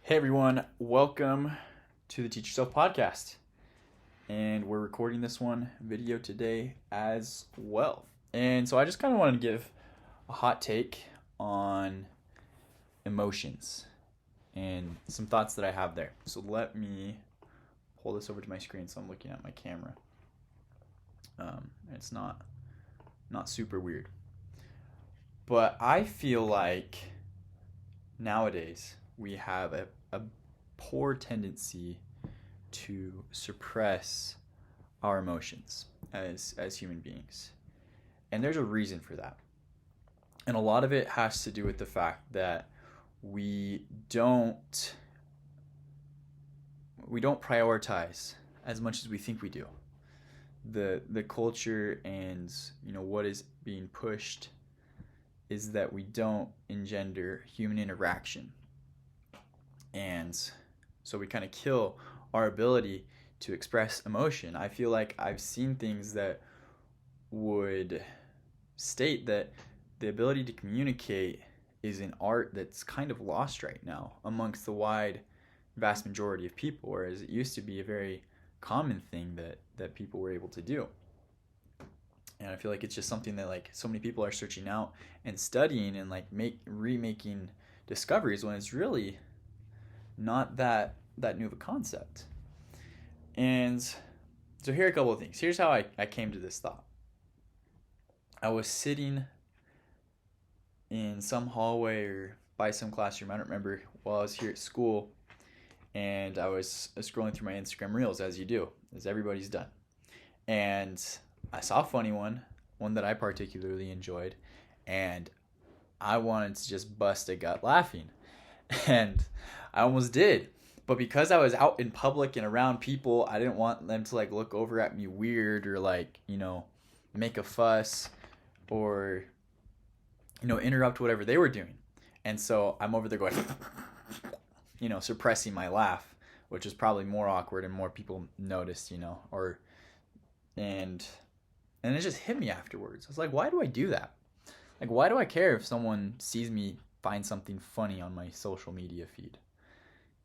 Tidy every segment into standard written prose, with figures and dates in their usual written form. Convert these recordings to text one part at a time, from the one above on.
Hey everyone, welcome to the Teach Yourself podcast. And we're recording this one video today as well. And so I just kind of wanted to give a hot take on emotions and some thoughts that I have there. So let me pull this over to my screen so I'm looking at my camera. It's not super weird. But I feel like nowadays we have a poor tendency to suppress our emotions as human beings. And there's a reason for that. And a lot of it has to do with the fact that we don't prioritize as much as we think we do. The culture and what is being pushed is that we don't engender human interaction. And so we kind of kill our ability to express emotion. I feel like I've seen things that would state that the ability to communicate is an art that's kind of lost right now amongst the vast majority of people, whereas it used to be a very common thing that people were able to do. And I feel like it's just something that like so many people are searching out and studying and like remaking discoveries when it's really not that new of a concept. And so here are a couple of things. Here's how I came to this thought. I was sitting in some hallway or by some classroom, I don't remember, while I was here at school, and I was scrolling through my Instagram Reels, as you do, as everybody's done. And I saw a funny one that I particularly enjoyed, and I wanted to just bust a gut laughing. And I almost did. But because I was out in public and around people, I didn't want them to like look over at me weird or like, make a fuss or, interrupt whatever they were doing. And so I'm over there going, suppressing my laugh, which is probably more awkward and more people noticed, and it just hit me afterwards. I was like, why do I do that? Like, why do I care if someone sees me find something funny on my social media feed?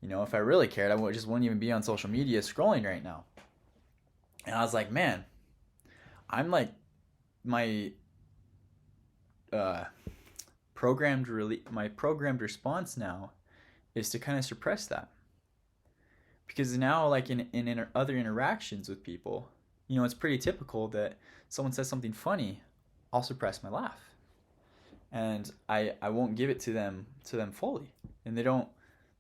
If I really cared, I just wouldn't even be on social media scrolling right now. And I was like, man, I'm like, my programmed response now is to kind of suppress that. Because now, like in other interactions with people, it's pretty typical that someone says something funny, I'll suppress my laugh. And I won't give it to them fully. And they're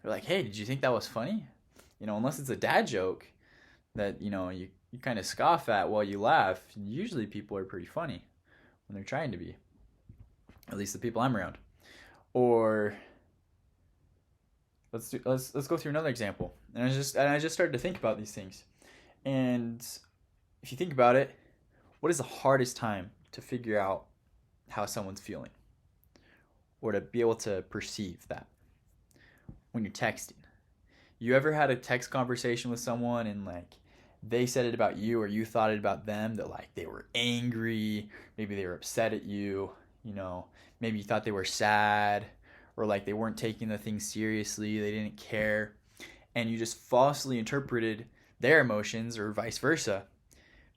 like, hey, did you think that was funny? Unless it's a dad joke that, you kind of scoff at while you laugh, usually people are pretty funny when they're trying to be. At least the people I'm around. Or let's go through another example. And I just started to think about these things. And if you think about it, what is the hardest time to figure out how someone's feeling? Or to be able to perceive that? When you're texting. You ever had a text conversation with someone and like they said it about you or you thought it about them, that like they were angry, maybe they were upset at you, maybe you thought they were sad, or like they weren't taking the thing seriously, they didn't care, and you just falsely interpreted their emotions or vice versa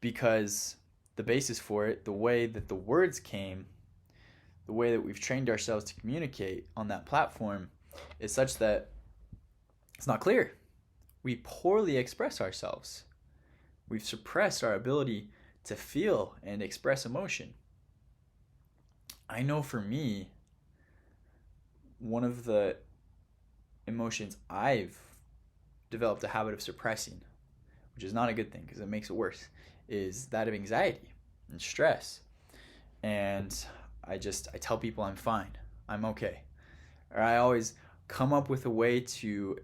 because the basis for it, the way that the words came, the way that we've trained ourselves to communicate on that platform is such that it's not clear. We poorly express ourselves. We've suppressed our ability to feel and express emotion. I know for me, one of the emotions I've developed a habit of suppressing, which is not a good thing because it makes it worse, is that of anxiety and stress. And I tell people I'm fine. I'm okay. Or I always come up with a way to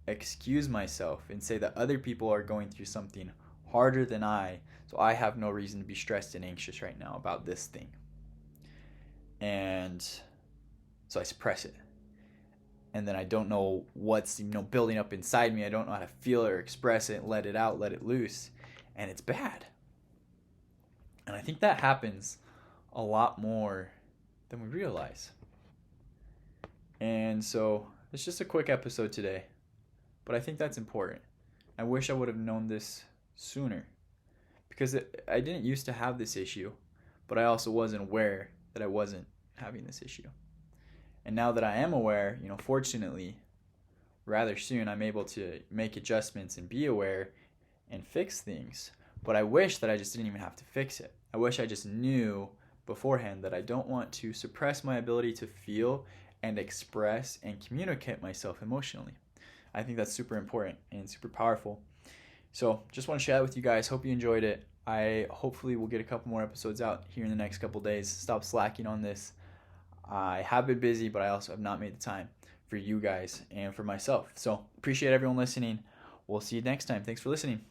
excuse myself and say that other people are going through something harder than I, so I have no reason to be stressed and anxious right now about this thing. And so I suppress it. And then I don't know what's building up inside me. I don't know how to feel it or express it, let it out, let it loose. And it's bad. And I think that happens a lot more than we realize. And so It's just a quick episode today, but I think that's important. I wish I would have known this sooner because I didn't used to have this issue, but I also wasn't aware that I wasn't having this issue. And now that I am aware, fortunately, rather soon I'm able to make adjustments and be aware and fix things. But I wish that I just didn't even have to fix it. I wish I just knew beforehand that I don't want to suppress my ability to feel and express and communicate myself emotionally. I think that's super important and super powerful. So just want to share that with you guys. Hope you enjoyed it. I hopefully will get a couple more episodes out here in the next couple days. Stop slacking on this. I have been busy, but I also have not made the time for you guys and for myself. So appreciate everyone listening. We'll see you next time. Thanks for listening.